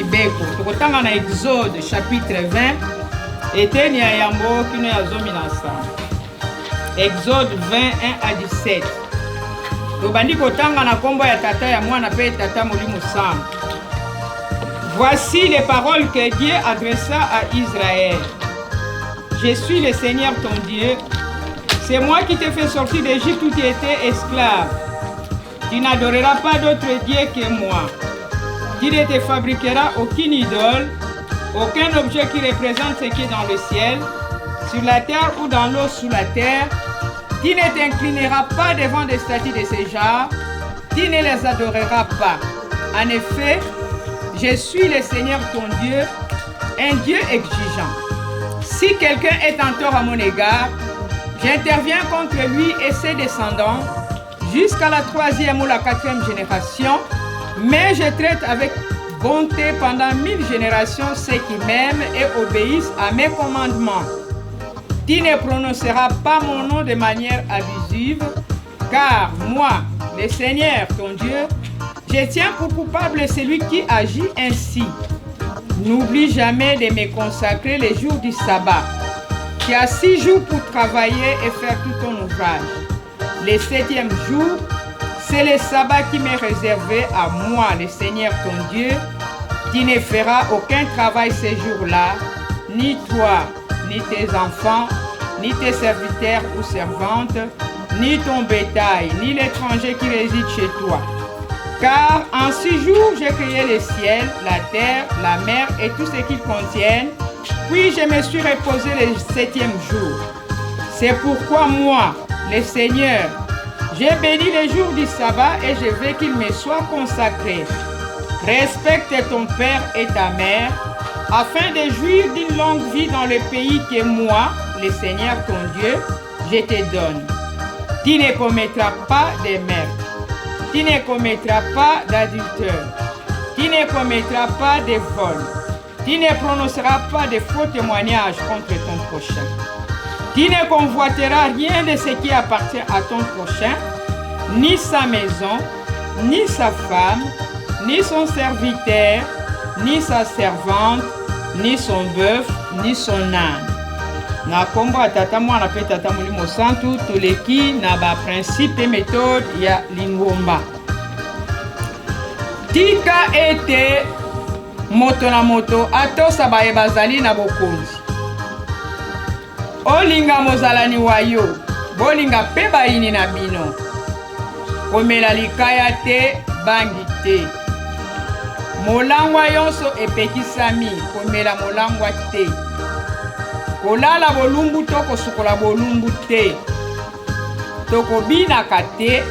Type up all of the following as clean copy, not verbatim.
libeko. Tokotanga na Exode chapitre 20. Eteni ya yambo kino ya zomi na sama. Exode 21 à 17. Tobandi kotanga na kombo ya tata ya mwana pe tata molimo sama. Voici les paroles que Dieu adressa à Israël. Je suis le Seigneur ton Dieu. C'est moi qui t'ai fait sortir d'Égypte où tu étais esclave. Tu n'adoreras pas d'autre Dieu que moi. Tu ne te fabriqueras aucune idole, aucun objet qui représente ce qui est dans le ciel, sur la terre ou dans l'eau sous la terre. Tu ne t'inclineras pas devant des statues de ce genre. Tu ne les adoreras pas. En effet, je suis le Seigneur ton Dieu, un Dieu exigeant. Si quelqu'un est en tort à mon égard, j'interviens contre lui et ses descendants jusqu'à la 3e ou la 4e génération, mais je traite avec bonté pendant 1000 générations ceux qui m'aiment et obéissent à mes commandements. Tu ne prononceras pas mon nom de manière abusive, car moi, le Seigneur ton Dieu, je tiens pour coupable celui qui agit ainsi. N'oublie jamais de me consacrer les jours du sabbat. Tu as 6 jours pour travailler et faire tout ton ouvrage. Le 7e jour, c'est le sabbat qui m'est réservé à moi, le Seigneur ton Dieu. Tu ne feras aucun travail ces jours-là, ni toi, ni tes enfants, ni tes serviteurs ou servantes, ni ton bétail, ni l'étranger qui réside chez toi. Car en 6 jours, j'ai créé le ciel, la terre, la mer et tout ce qu'ils contiennent. Puis je me suis reposé le 7e jour. C'est pourquoi moi, le Seigneur, j'ai béni les jours du sabbat et je veux qu'il me soit consacré. Respecte ton père et ta mère, afin de jouir d'une longue vie dans le pays que moi, le Seigneur ton Dieu, je te donne. Tu ne commettras pas de meurtre. Tu ne commettras pas d'adultère. Tu ne commettras pas de vol. Tu ne prononceras pas de faux témoignages contre ton prochain. Tu ne convoiteras rien de ce qui appartient à ton prochain, ni sa maison, ni sa femme, ni son serviteur, ni sa servante, ni son bœuf, ni son âne. Na kombo atata mwana pe tata molimo santu toleki na ba principe et méthode ya lingomba. Tika ete moto na moto atosa baye bazali na bokonzi. Olinga mozalani wayo, bolinga pe bayini na bino. Komela likaya te, bangi te. Molangwa yonso epekisami, komela molangwa te. Kolala bolumbu toko sukola bolumbu te. Toko binaka te.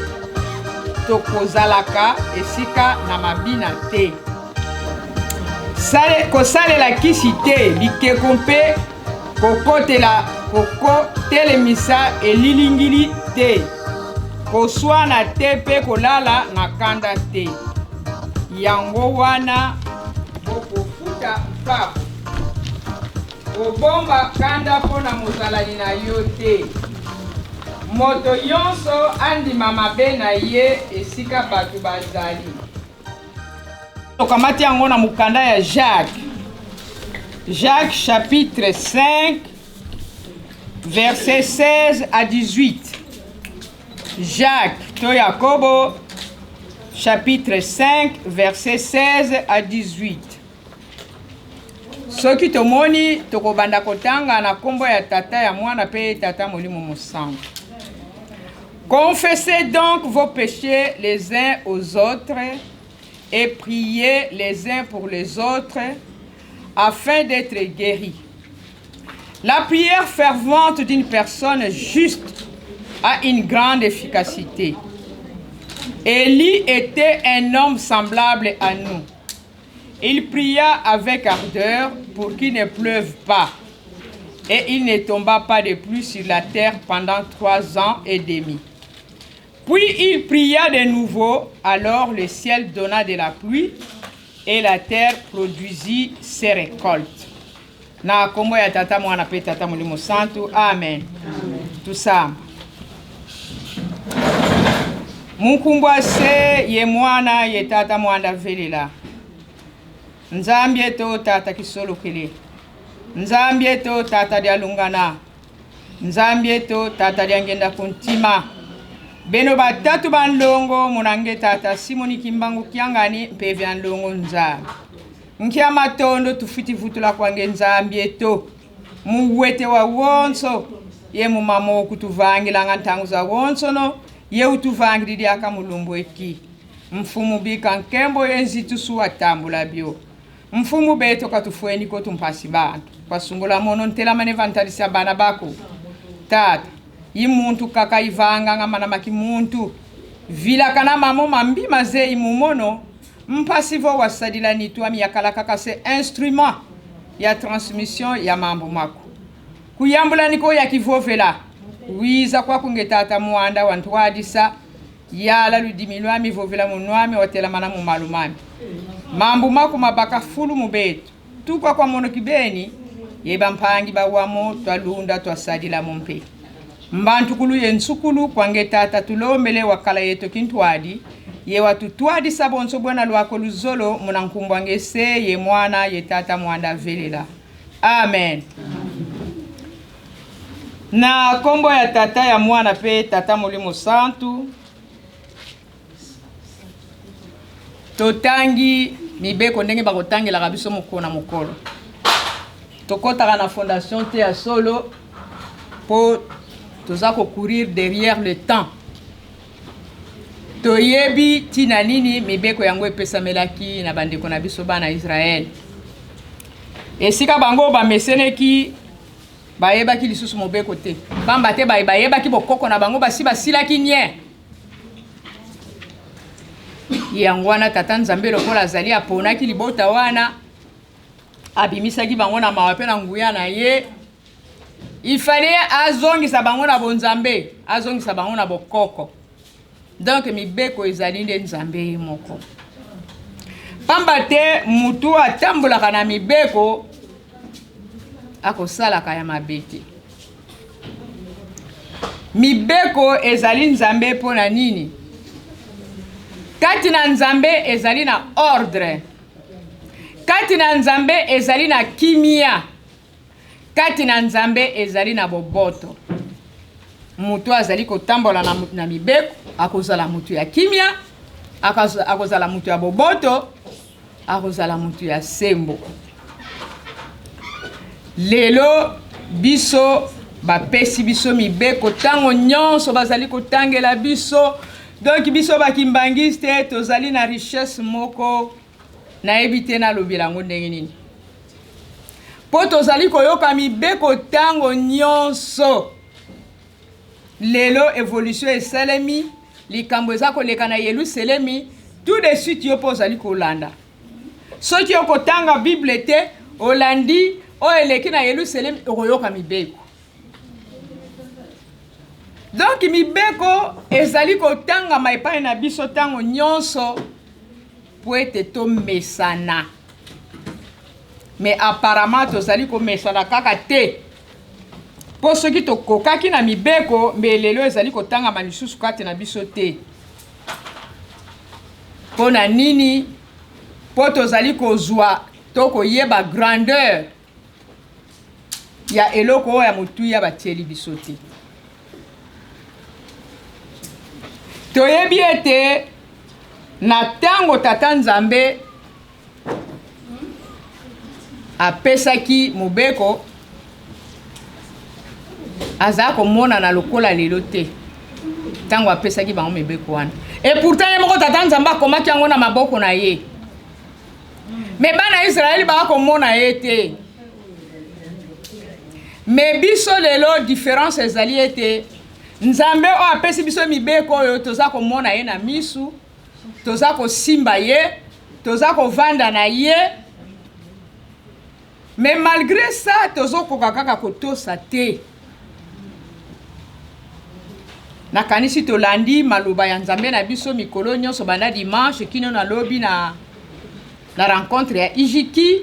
Toko zalaka esika na mabina te. Kosalela kisi te. Likeko mpe kokotelemisa elilingili te. Koswana te pe kolala na kanda te. Yango wana bokofuta mpako. Obomba kanda pona mozalani na yo te. Moto yonso andima mabe na ye esika batu bazali. Tokamati yango na mukanda ya Jacques. Jacques chapitre 5 verset 16 à 18. Jacques to Yakobo chapitre 5 verset 16 à 18. Soki tomoni tokobanda kotanga na kombo ya tata ya mwana pe tata molimo mosantu. Confessez donc vos péchés les uns aux autres et priez les uns pour les autres afin d'être guéris. La prière fervente d'une personne juste a une grande efficacité. Élie était un homme semblable à nous. Il pria avec ardeur pour qu'il ne pleuve pas. Et il ne tomba pas de pluie sur la terre pendant 3 ans et demi. Puis il pria de nouveau, alors le ciel donna de la pluie et la terre produisit ses récoltes. Na kombo ya tata mwana pe tata molimo santu. Amen. Tout ça. Munkumbwase ye mwana ye tata mwanda velela. Nzambe to tata kisolo kele. Nzambe to tata dia lungana. Nzambe to tata dia ngenda kuntima. Beno batatu bandongo munange tata Simoni Kimbangu kiangani pevi andongo nzambe. Nkia matondo tufiti futula kwange nzambe to. Muwete wa wonso. Ye mumamo kutuvangila ngantangu za wonso no. Ye utuvangili diaka mulumbu eki. Mfumu bika nkembo yenzi tusuwa tambula bio. Mfumu beto katufueni ko tumpasi bantu. Kwa sungula mono ntela manevantalisa bana bako. Tata. Imuntu kaka ivanga ngamana maki muntu. Vila kana mamo mambi maze imumono. Mpasivo wasadila nitwa miyakala kaka se instrument ya transmission ya mambo mako. Kuyambula niko ya kivovela. Wiza kwa kungetata muanda wantuadisa. Yala ludimilwami vovela munwami watela mana mumalumami. Mambo mako mabaka fulu mubetu. Tukwa kwa mono kibeni. Yeba mpangi bawamo twalunda twasadila mumpe. Mbantu kulu yensukulu kwange tata tulombele wakala yeto kintwadi. Ye watu tuadi sabonso bwana lwako luzolo munankumbwange se ye mwana ye tata mwanda velela. Amen. Na kombo ya tata ya mwana pe tata Molimo Santu. Totangi mibeko ndenge bakotangi la kabiso mokona mokolo. Tokotaka na fondation te ya solo po tozako courir derrière le temps. Toyebi tina nini mibeko yango epesa melaki na bandeko na biso bana Israël. Esika bango ba meseneki bayebaki lisusu mobeko te. Bamba te bayebaki bokoko na bango basi basilaki nye. Yango wana tata Nzambe lokola azali aponaki libota wana abimisaki bango na mawape na nguya na ye. Il fallait azongisa bango na bonzambe, azongisa bango na bokoko. Donc mibeko ezali nde Nzambe moko. Pamba te mutu atambulaka na mibeko akosalaka ya mabete. Mibeko ezali Nzambe pona nini? Kati na Nzambe ezali na ordre. Kati na Nzambe ezali na kimia. Kati na Nzambe ezali na boboto. Mutu azali kotambola na mibeko akozala mutu ya kimia, akozala mutu ya boboto, akozala mutu ya sembo. Lelo biso bapesi biso mibeko tango nyonso bazali kotangela biso. Donc biso bakimbangiste tozali na richesse moko na ebite na lobilango ndenge nini. Po tozali koyoka mibeko tango nyonso. Lelo evolution esalemi, likambo eza koleka na Yerusalemi, tout de suite yo pozali kolanda. Soki yo kotanga Bible te, olandi o eleki na Yerusalemi okoyoka mibeko. Donc mibeko ezali kotanga maipai na biso tango nyonso po ete to mesana. Mais apparemment tozali ko mesana kaka te. Po soki tokokaki na mibeko me lelo ezali kotanga malisusu kati na biso te. Po na nini po tozali kozwa to koyeba grandeur ya eloko ya mutuya batieli biso te. Toyebi ete na tango tata Nzambe apesaki mobeko aza komona na lokola lelo te. Tango apesaki bango mibeko wana. Et pourtant ye moko tata Nzambe akomaki yango na maboko na ye. Me bana Israeli ba komona ye te. Me biso lelo différence ezali ete Nzambe o apesi biso mibeko oyo toza komona ye na misu, toza kosimba ye, toza kovanda na ye. Mais malgré ça tozo kokaka kotosa te. Nakanisi tolandi maloba ya Nzambe na biso mikolo nyonso banda dimanche kino na lobi na rencontre ya Ijiki.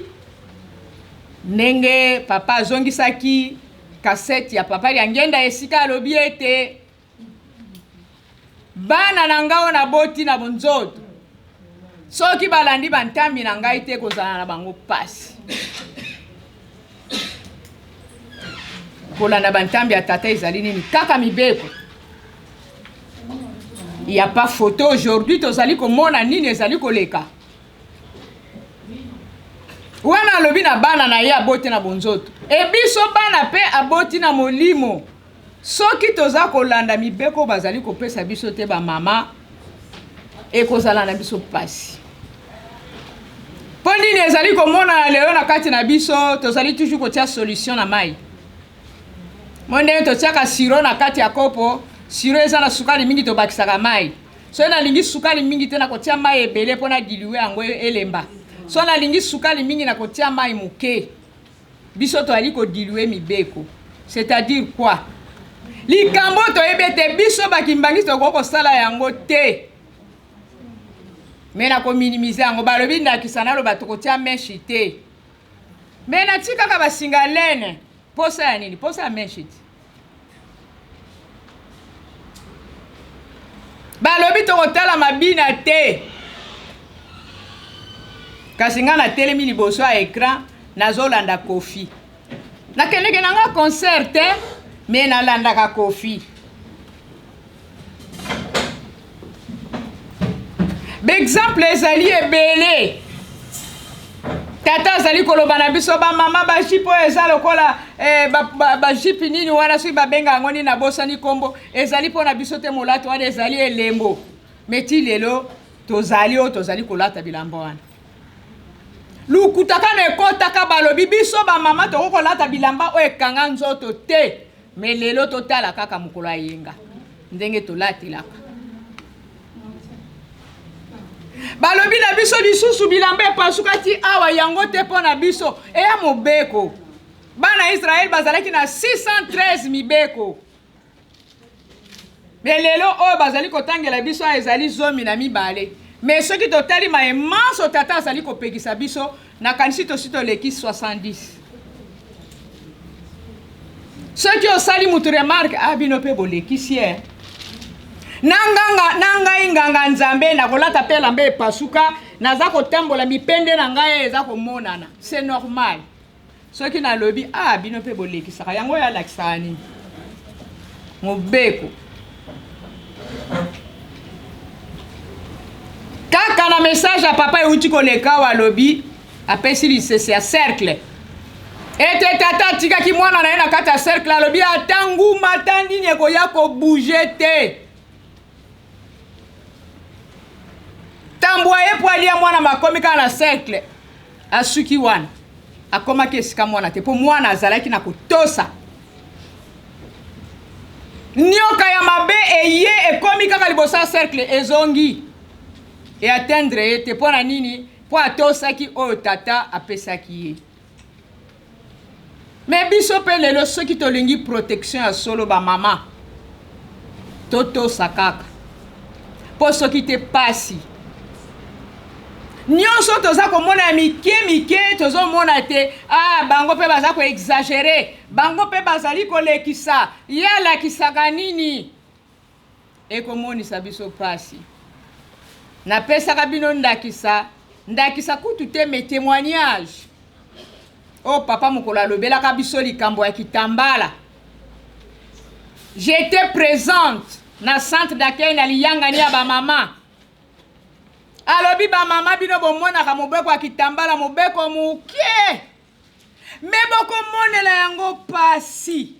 Nenge papa zongisaki cassette ya papa ya ngenda esika lobi ete bana na ngao na boti na bonzoto soki balandi bantambi na ngai te kozala na bango pasi. Kolanda bantambi ya tata ezali nini kaka mibeko. Il n'y a pas photo aujourd'hui, tozali komona nini ezali koleka. Wana lobi na bana na ye aboti na bonzoto. Ebiso bana pe aboti na molimo. Soki toza kolanda mibeko bazali kopesa biso te ba mama e kozala na biso pasi. Po nini ezali komona leo na kati na biso tozali toujours kotia solution na mai. Monde totiaka siro na kati ya kopo, siro eza na sukali mingi tobakisaka mai. So na lingi sukali mingi te na kotia mai ebele pona diluer yango elemba. So na lingi sukali mingi na kotia mai muke. Biso to ali ko diluer mibeko. C'est-à-dire quoi? Likambo to ebete biso bakimbangi to koko sala yango te. Mena ko minimiser yango balobi ndakisana lo bato kotia meshi te. Mena tika ka basinga lene. Posa ya nini? Posa ya meshi te. Balobi to kotala mabina te. Kasi nga na telemi liboso ya écran nazolanda Kofi. Nakendeke nanga concert te, mais nalandaka Kofi. Exemple ezali ebele. Tata azali koloba na biso ba mama ba jipo eza lokola ba jipi nini wana soki babenga yango nini na bosani kombo ezali pona biso te molato wana ezali elembo. Meti lelo tozali o tozali kolata bilamba wana. Lukutaka na ekotaka balobi biso ba mama to kolata bilamba o ekanga nzoto te. Mais lelo totala kaka mukolo yenga. Ndenge tolatilaka. Balobi na biso lisusu bilamba epasukati awa yango te pona biso eya mobeko. Bana Israël bazalaki na 613 mibeko. Mais lelo o bazali kotangela biso ezali zomi na mibale. Mais ceux qui totali ma immense tata azali kopekisa biso na kanisi to sito leki 70. Ceux qui osali mutu remarque abino pe boleki sie. Nanga inganga nzambe na kolata pe lambe epasuka naza kotambola mipende na ngai eza komonana. C'est normal. Ceux qui na lobi bino pe boleki saka yango ya laksani. Mobeko. Kaka na message à papa euti koleka wa lobi apesi lisese ya cercle. Ete tata tika ki mwana na ena kata cercle lobi atangu matandi nyeko yako bouger te. Tambwa ye poalia mwana makomika na cercle. Asuki wana. Akoma kesika mwana te po mwana azalaki na kutosa. Nyoka ya mabe eye ekomika kalibosa cercle ezongi. Et atteindre te pona nini po atosaki o tata apesaki ye. Mais biso pe lelo soki tolingi protection ya solo ba mama. Toto sakaka. Po soki te pasi. Nyonso toza komona mike tozo mona te bango pe baza ko exagérer bango pe bazali ko lekisa yala kisaka nini ekomonisa biso pasi. Na pesa kabino ndakisa kutu te mes témoignages. Oh papa mokola lobela kabiso likambo ya kitambala. J'étais présente na centre d'accueil na liyanga ni ba mama. Alobi ba mama bino bomona ka mobeko ya kitambala mobeko mukie. Meboko monela yango pasi.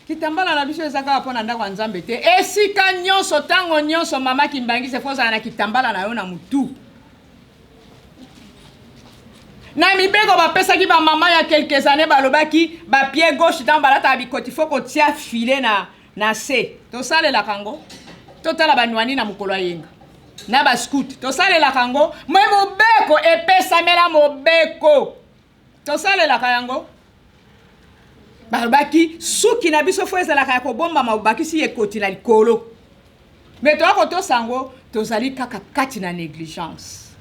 Kitambala na biso ezaka pona ndako nzambe te. Esika nyonso tango nyonso mama kimbangise foza na kitambala na yo na mutu. Na mibeko bapesa ki ba mama ya quelques années balobaki ba pied gauche dans balata bikoti foko tia filet na se. To sale la kango. Totala banwani na mukolo yenga. Na ba scout. To sale la kango. Mwe mobeko epesa mela mobeko. To sale la kango. Balobaki suki na biso fo ezala ka kobomba mabaki si ekoti na likolo. Mais to akoto sango tozali kaka kati na négligence.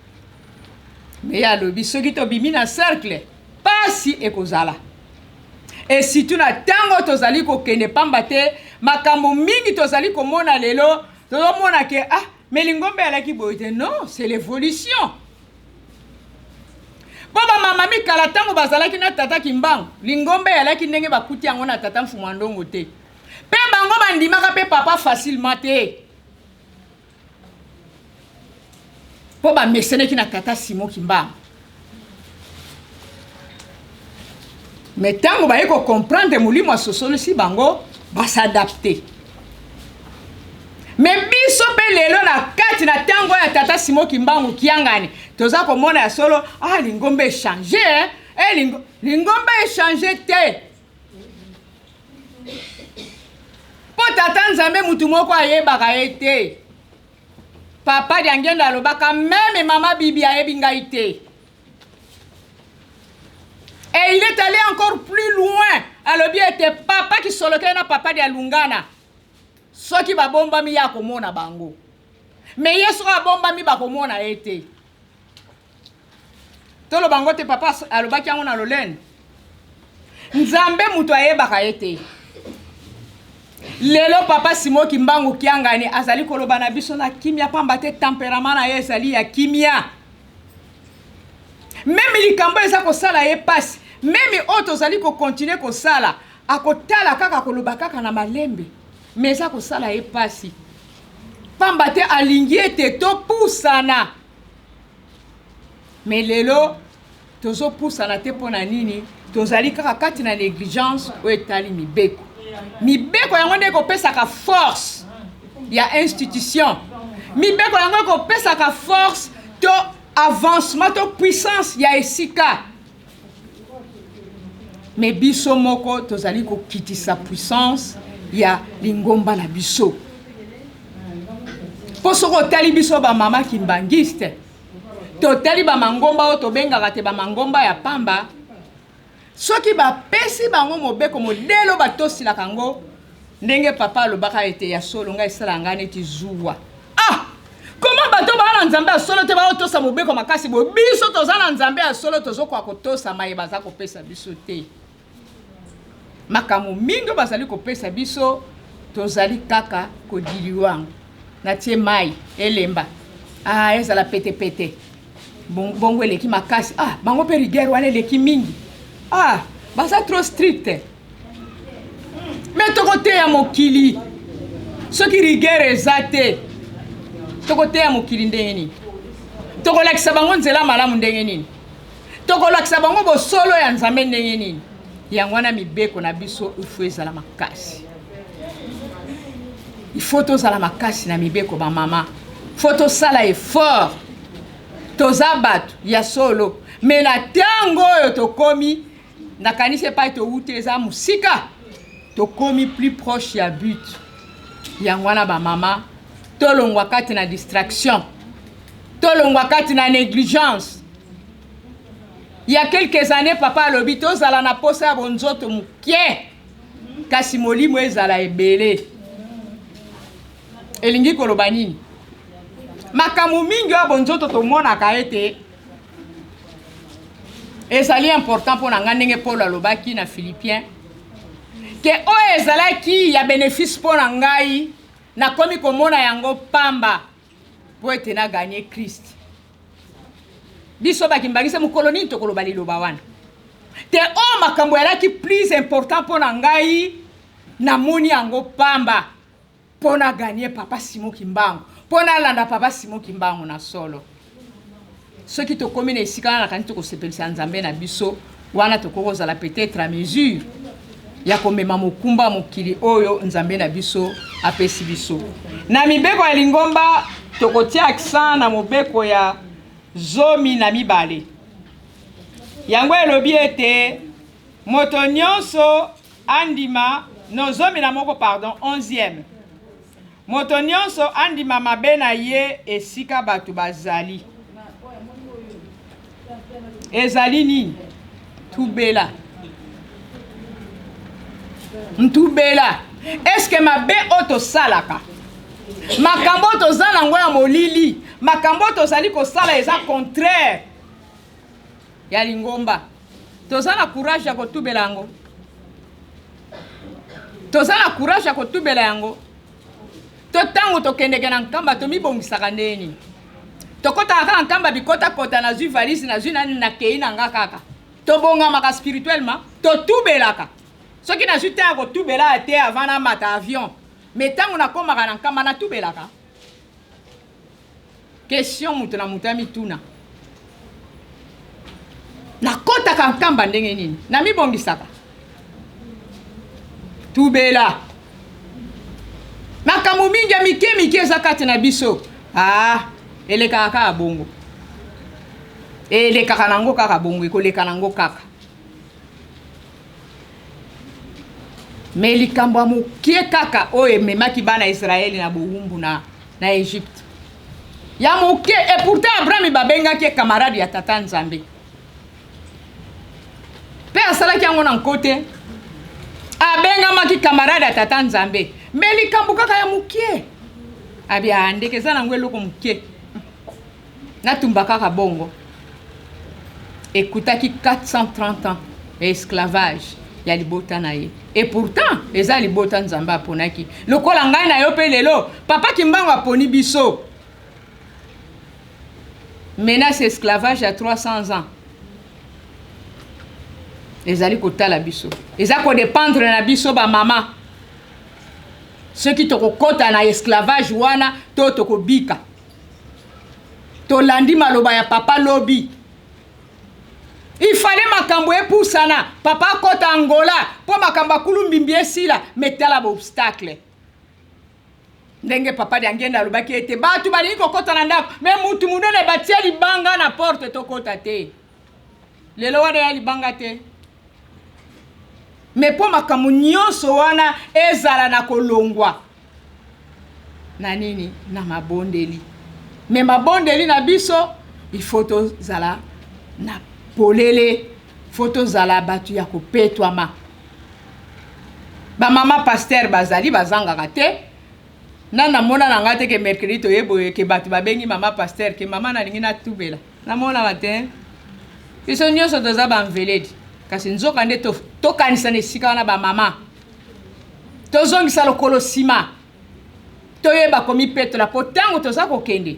Mais ya lobi soki to bimi na cercle pasi ekozala. Et si tu na tango tozali ko kende pamba te makambo mingi tozali komona lelo tout le monde a que ah mais lingombe alaki boite non c'est l'évolution. Baba mama mi kala tango bazalaki na tata kimbango lingombe alaki ndenge bakuti yango na tata mfumandongo te pe bango bandimaka pe papa facilement te po ba meseneki na tata Simon Kimbango mais tango ba yeko comprendre mulimo sosolo si bango ba s'adapter. Mais biso pe lelo na kati na tango ya tata Simon Kimbangu kiangani toza komona ya solo ah lingombe changer lingombe changer te po tata Nzambe mutu moko ayebaka ye te papa diangenda lobaka même mama bibi ayebi ngai te et il est allé encore plus loin alobi ete papa qui solokela na papa dia lungana soki babomba mi ya komona bango mais yeso babomba mi bakomona ete tolo bango te papa alobaki yango na lolene Nzambe mutu ayebaka ete lelo papa Simon Kimbangu kiangani azali koloba na biso na kimia pamba te tempérament na ye ezali ya kimia même likambo eza kosala ye pasi même oto zali ko continuer kosala akotala kaka koloba kaka na malembe mais ça kosala ye pasi pamba te alingi ete topusana mais lelo tozopusana te mpona nini tozali kaka kati na négligence oyo etali mibeko yango nde ekopesaka force ya institution mibeko yango ekopesaka force to avancement to puissance ya esika mais biso moko tozali kokitisa puissance ya lingomba na biso po soko otali biso bamama kimbangiste totali bamangomba oyo tobengaka te bamangomba ya pamba soki bapesi bango mobeko modelo batosilaka yango ndenge papa alobaka ete ya solo ngai esala ngai neti zuwa ah comment bato baa na Nzambe ya solo te baotosa mobeko makasi boye biso toza na Nzambe ya solo tozokoka kotosa maye baza kopesa biso te makambo mingi bazali kopesa biso tozali kaka kodiliwango na tie mai elemba ah ezala pete bongo eleki makasi ah bango pe rigueur wana eleki mingi ah baza trop strict mais tokoteya mokili soki rigueur eza te tokoteya mokili ndenge nini tokolakisa bango nzela malamu ndenge nini tokolakisa bango bosolo ya Nzambe ndenge nini yango wana mibeko na biso ifo ezala makasi ifo tozala makasi na mibeko bamama fo tosala effort toza bato ya solo mais na tango oyo tokomi nakanisi epai towute eza musika tokomi plus proche ya but yango wana bamama tolongwa kati na distraction tolongwa kati na négligence. Il y a quelques années, papa alobi tozala na posa ya bonzoto mukie kasi molimo ezala ebele elingi koloba nini makambo mingi ya bonzoto tomonaka ete ezali important mpona nga ndenge Paul alobaki na Philippiens ke oyo ezalaki ya bénéfice mpona ngai nakomi komona yango pamba po ete na gagné Christ biso bakimbangisa mukolo nini tokoloba liloba wana te o makambo yalaki plus important mpona ngai namoni yango pamba mpona gagné papa Simon Kimbangu mpona landa papa Simon Kimbangu na solo soki tokomi na esika wana nakani tokosepelisa Nzambe na biso wana tokokozala peut-être à mesure ya komema mokumba mokili oyo Nzambe na biso apesi biso na mibeko ya lingomba tokotia accent na mobeko ya zomi na mibale yango elobi ete moto nyonso andima no zomi na moko pardon 11e moto nyonso andima mabe na ye esika bato bazali ezali nini tubela ntubela eske mabe oto salaka makambo toza nango ya molili makambo tozali kosala eza contraire ya lingomba toza na courage ya kotubela yango toza na courage ya kotubela yango To tango to kendeke na nkamba to mibongisaka ndeni. To kota aka nkamba bikota kota na zui valise na zui na kei na nga kaka. To bonga maka spirituellement, to tubelaka. Soki na zui tango tubela ate avant na mata avion. Mais tango na komaka na nkamba na tubelaka. Question mutu na mutami tuna. Na kota ka nkamba ndenge nini? Na mibongisaka. Tubela. Makambo mingi mike eza kati na biso. Ah, eleka kaka bongo. Eleka nango kaka bongo, ekoleka nango kaka. Mais likambo ya mokie kaka oyo ememaki bana Israeli na bowumbu na Egypte. Ya mokie, et pourtant Abraham babengaki camarade ya tata Nzambe. Pe asalaki yango na nkote. Abengamaki camarade ya tata Nzambe. Mais likambo kaka ya mokie. Abia andeke za nango eloko mokie. Natumba kaka bongo. Ekutaki 430 ans esclavage ya libota na ye. Et pourtant, eza libota Nzambe aponaki. Lokola ngai na yo pe lelo, papa Kimbango aponi biso. Menace esclavage à 300 ans. Ezali kotala biso. Eza ko dépendre na biso ba mama. Ceux qui toko kota na esclavage wana to toko bika. To landi maloba ya papa lobi. Il fallait makambo epusana. Papa kota Angola po makamba kulumbimbi esila metala ba obstacle. Ndenge papa de angenda lobaki ete batu bali ko kota na ndako mais mutu munene batia libanga na porte to kota te. Lelo wade ya libanga te. Mais po makambo nyonso wana ezala na kolongwa. Na nini? Na mabondeli. Mais mabondeli na biso il faut to zala na polele, faut zala batu ya kopetwama. Ba mama pasteur bazali bazanga kate. Na mona na ngate ke mercredi to yebo ke batu babengi mama pasteur ke mama na lingi na tubela. Na mona matin. Iso nyonso toza ba mveledi. Kasi nzoka nde to kanisa ne sika na ba mama. To zongisa lokolo sima. To yeba komi peto la potango toza ko kende.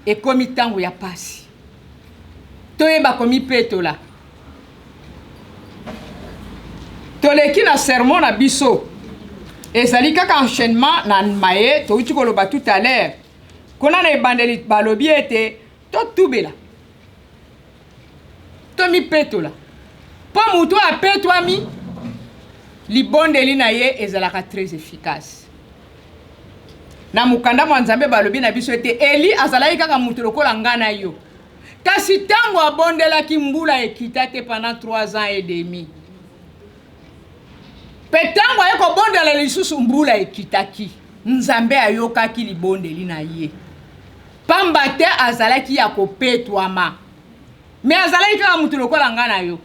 E komi tango ya pasi. To yeba komi peto la. To leki na sermon na biso. Ezali kaka enchaînement na maye to uti koloba tout à l'heure. Kona na ebandeli balobi ete to tubela. To mi peto la. Po mutu apetwa mi libondeli na ye ezalaka très efficace. Na mukanda mwa Nzambe balobi na biso ete Eli azalaki kaka mutu lokola ngana yo. Kasi tango abondelaki mbula ekita te pendant 3 ans et demi. Petango ayeko bondela lisusu mbula ekitaki. Nzambe ayokaki libondeli na ye. Pamba te azalaki ya kopetwama. Mais azalaki kaka mutu lokola ngana yo.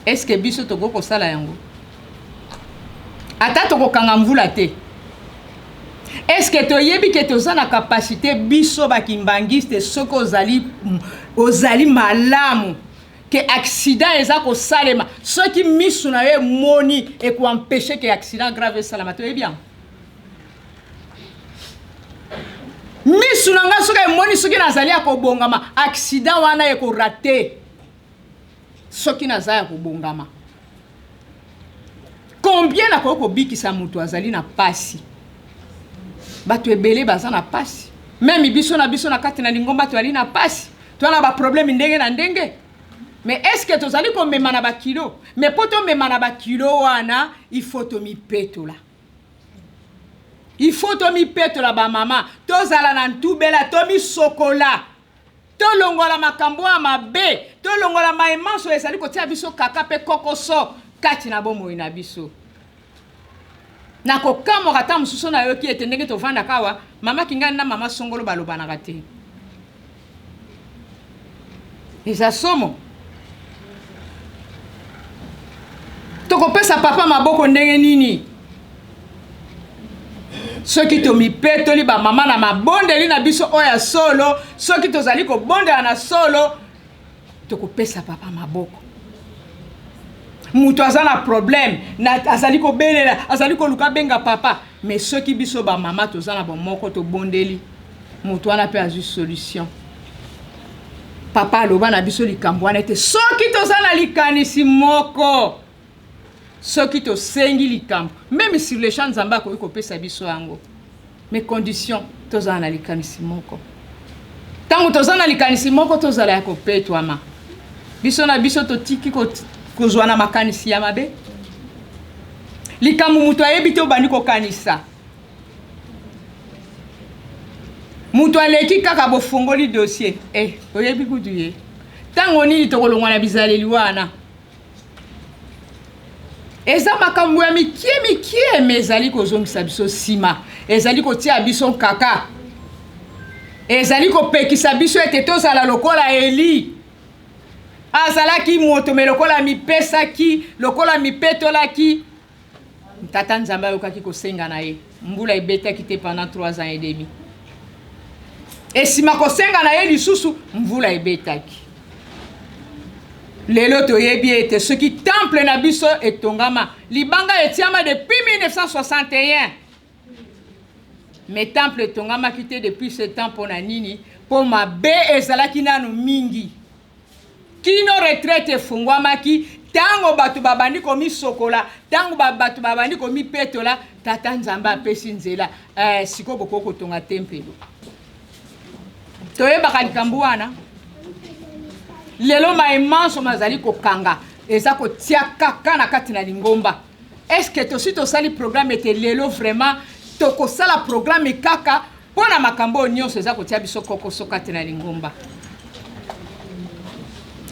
Est-ce que biso toko kosala yango? Ata toko kanga mvula te. Est-ce que toyebi ke toza na capacité biso bakimbangiste soko ozali malamu ke accident eza ko salema soki misu na ye moni et ko empêcher que accident grave salama to bien. Misu na nga soki moni soki nazali akobongama accident wana e ko rater. Soki nazaya kubongama. Combien na koko bikisa mutu azali na pasi. Batu ebele baza na pasi. Même biso na kati na lingomba to ali na pasi. To na ba problème ndenge na ndenge. Mais est-ce que tozali ko mema na ba kilo? Mais poto mema na ba kilo wana, il faut to mi petola. Il faut to mi petola ba mama. Tozala na ntubela to mi sokola. To longola makambo mabe, to longola maimanso esali kotia biso kaka pe kokoso kati na bomo ina biso. Na kokamo kata mususu na yo ki ete ndenge to vanda kawa, mama kingana na mama songolo baloba na kate. Eza somo. To kopesa papa maboko ndenge nini? Soki to mi petoli ba mama na mabondeli na biso oya solo, soki to zali ko bondela na solo, to kopesa papa maboko. Mutu azana problème na azali ko belela azali ko luka benga papa mais ceux qui biso ba mama tozana bon moko to bondeli mutu wana pe azu solution papa loba na biso likambo wana ete soki tozana likanisi moko soki to sengi likambo même sur les champs nzamba ko pesa biso yango mais condition tozana likanisi moko tango tozana likanisi moko tozala ya kopetwama biso na biso to tiki ko kozwana makanisi ya mabe likambo mutu ayebi te obandi kokanisa mutu aleki kaka bofongoli dossier oyebi kudu ye tango nini tokolongwa na bizaleli wana eza makambo ya mikie ezali kozongisa biso nsima ezali kotia biso kaka ezali kopekisa biso ete tozala lokola Eli azalaki moto me lokola mipesaki lokola mipetolaki tata nzambe ayokaki kosenga na ye mbula ebetaki te pendant 3 ans et demi esima kosenga na ye lisusu mvula ebetaki lelo toyebi ete soki temple na biso etongama libanga etiama depuis 1961 mais temple etongamaki te depuis ce temps mpona nini mpo mabe ezalaki nanu mingi kino retraite efungwamaki tango bato babandi komisokola tango bato babandi komipetola tata nzambe apesi nzela siko boko kotonga tempelo toyebaka likambo wana lelo maemanso mazali kokanga eza kotia kaka na kati na lingomba est-ce que tosi tosali programme ete lelo vraiment tokosala programme kaka mpona makambo nyonso eza kotia biso kokoso kati na lingomba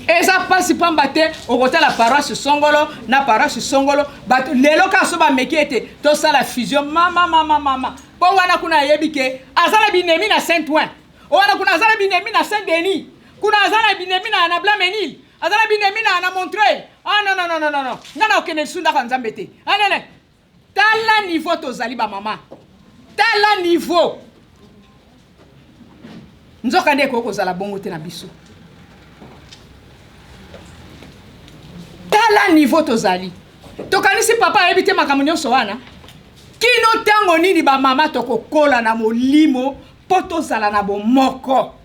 eza pasi pamba te okotala paroisse songolo na paroisse songolo bato lelo kaso bameki ete tosala fusion mama mpo wana kuna ayebi ke azala binemi na Saint-Ouen wana kuna azala binemi na Saint-Denis kuna azala binemi na Blamenil azala binemi na Montreuil non nga na okende lisundaka nzambe te anene tala niveau tozali bamama tala niveau nzoka nde kokozala bongo te na biso tala niveau tozali tokanisi papa ayebi te makambo nyonso wana kino ntango nini bamama tokokola na molimo mpo tozala na bomoko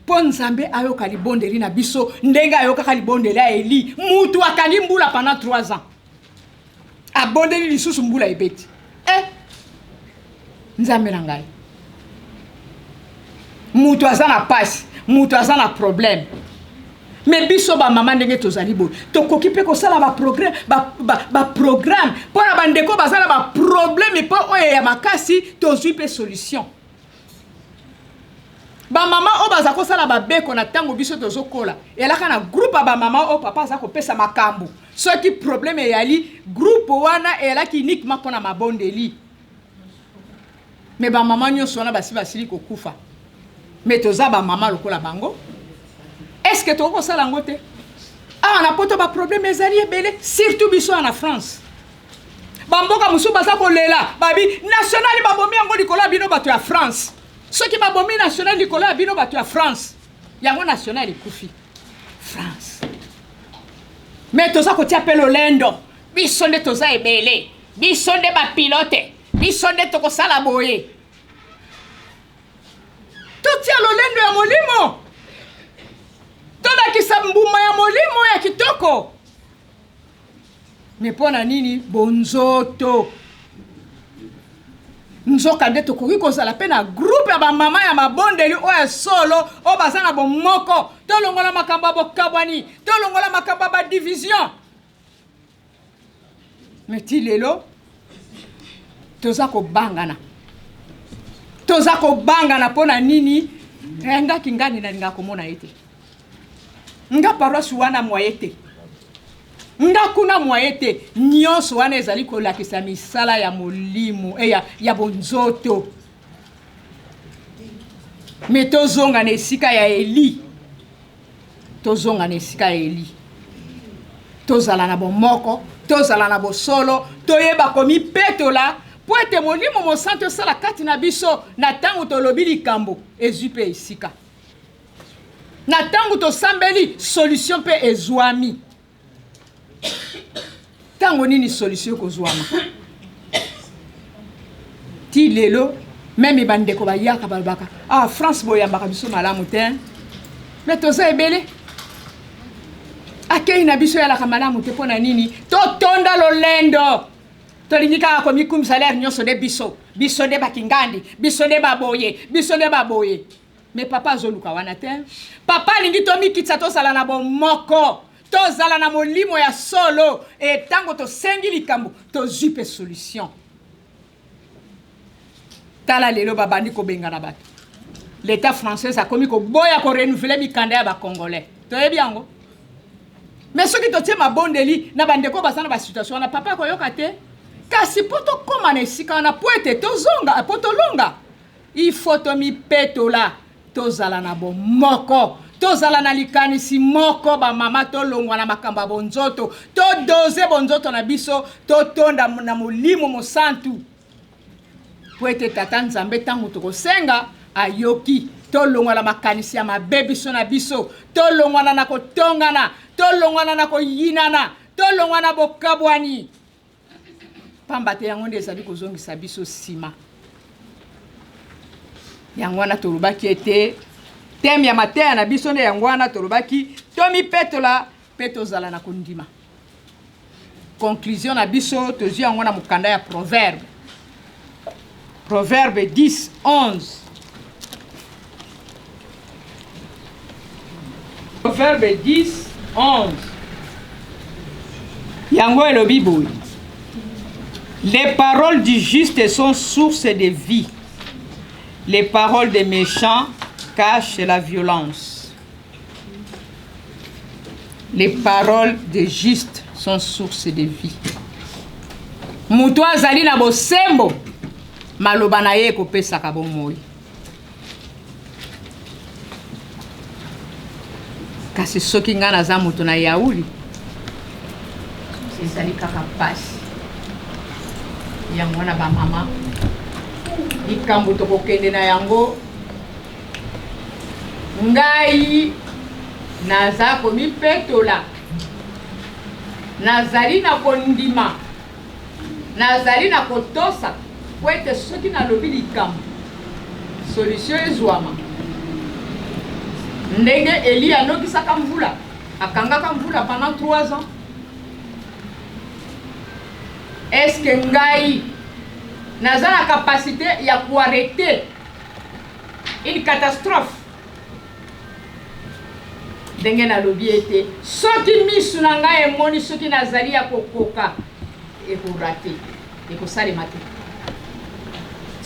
mpo nzambe ayoka libondeli na biso ndenge ayokaka libondeli ya Eli mutu akangi mbula pendant 3 ans abondeli lisusu mbula ebeti nzambe na ngai mutu aza na pasi mutu aza na problème mais biso bamama ndenge tozali boye tokoki mpe kosala baprogramme mpona bandeko bazala baproblème mpo oyo ya makasi tozwi mpe solution bamama oyo baza kosala babeko na ntango biso tozokola elaka na groupe ya bamama oyo papa aza kopesa makambo soki problème eyali groupe wana elaki uniquement mpona mabondeli mais bamama nyonso wana basili kokufa mais toza bamama lokola bango est-ce que tu as un côté? Ah, on a pas de problème, mais ça y est belé, surtout biso en France. Bamboka musu basa ko lela, babi national babomi ngo likola bino batu ya France. Ceux qui babomi national likola bino batu ya France. Yango national ikufi. France. Mais toza ko tia pelo lendo. Biso nde toza ebele. Biso nde ba pilote. Biso nde toko sala boye. To tia lo lendo ya molimo. Toda kisambuma ya molimo ya kitoko. Mepona nini bonzoto. Nzoka nde tokoki kozala pe na groupe ya bamama ya mabondeli oyo solo oyo baza na bomoko tolongola makambo ya bokabwani tolongola makambo ya badivision meti lelo toza kobangana mpona nini ngaki ngani nalinga komona ye te nga paroisse wana mwaye te nga kuna mwaye te nyonso wana ezali kolakisa misala ya molimo ya bonzoto me tozonga na esika ya Eli tozala na bomoko tozala na bosolo toyeba komipetola po ete molimo mosantu osala kati na biso na ntango tolobi likambo ezwi mpe esika na ntango tosambeli solution mpe ezwami tango nini solution kozwama ti lelo même bandeko bayaka balbaka ah France boyambaka biso malamu te mais toza ebele akei na biso yalaka malamu te pona nini totonda lolendo tolingi kaka komikum salaire nyonso de biso de bakingandi biso de baboye mais papa azoluka wana te papa alingi tomikitisa tozala na bomoko tozala na molimo ya solo e tango tosengi likambo tozwi mpe solution tala lelo babandi kobenga na bato l'état français akomi koboya korenouveler mikanda ya bakongolais toyebi yango mais soki totie mabondeli na bandeko baza na basituation na papa koyoka te kasi po tokóma na esika wana po ete tozonga po tolonga il faut tomipetola tozala na bomoko tozala na likanisi moko bamama tolongwa na makambo ya bonzoto todoze bonzoto na biso totonda na molimo mosantu po ete tata nzambe ntango tokosenga ayoki tolongwana makanisi ya mabe biso na biso tolongwana na kotongana tolongwana na koyinana tolongwana bokabwani pamba te yango nde ezali kozongisa biso nsima yango wana tolobaki ete teme ya mateya na biso nde yango wana tolobaki tomipetola mpe tozala na kondima conclusion na biso tozwi yango na mokanda ya proverbe 10:11 Proverbe 10:11 yango elobi boye les paroles du juste sont source de vie. Les paroles des méchants cachent la violence. Les paroles des justes sont source de vie. Mutu azali na bosembo maloba na ye kopesaka bomoi. Kasi soki nga naza mutu na yauli ezali kaka pasi yango na bamama likambo tokokende na yango ngai naza komipetola nazali na kondima nazali na kotosa po ete soki nalobi likambo solution ezwama ndenge Eli anokisaka mvula akangaka mvula pendant 3 ans. Est-ce que ngai naza na capacité ya kuarrêter une catastrophe ndenge nalobi ete soki misu na ngai emoni soki nazali ya kokoka ekorate ekosalema te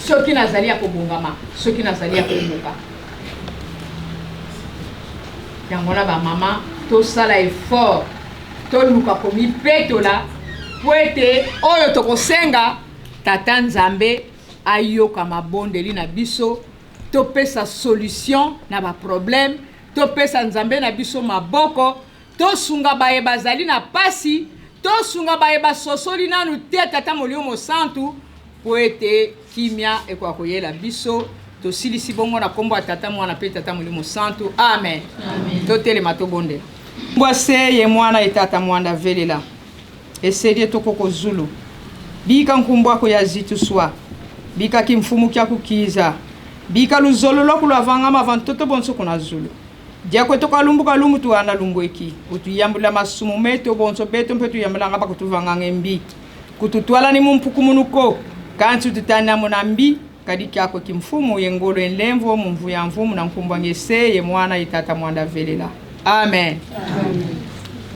soki nazali ya kobongama soki nazali ya komoka yango na bamama tosala effort toluka komipetola po ete oyo tokosenga tata nzambe ayoka mabondeli na biso topesa solution na baproblème topesa nzambe na biso maboko tosunga baye bazali na pasi tosunga baye basosoli nanu te tata molimo mosantu po ete kimia ekoka koyela biso tosilisi bongo na kombo ya tata mwana pe tata molimo santu amen, amen. Totelema tobondela mbwase ye mwana etata mwanda velela esedie tokoko zulu bika nkumbwa ko ya zitu swa bika kimfumu kya kukiza bika luzololo kulavanga mavantoto bonso kuna zulu dia ko toka lumbuka lumu tu ana lumbweki utuyambula masumu meto bonso beto mpetu yambula ngaba kutuvanga ngembi kututwala ni mumpuku munuko kantu tutana munambi kadi kyako kimfumu yengolo enlemvo mumvu ya mvumu na nkumbwa ngese ye mwana itata mwanda velela amen, amen.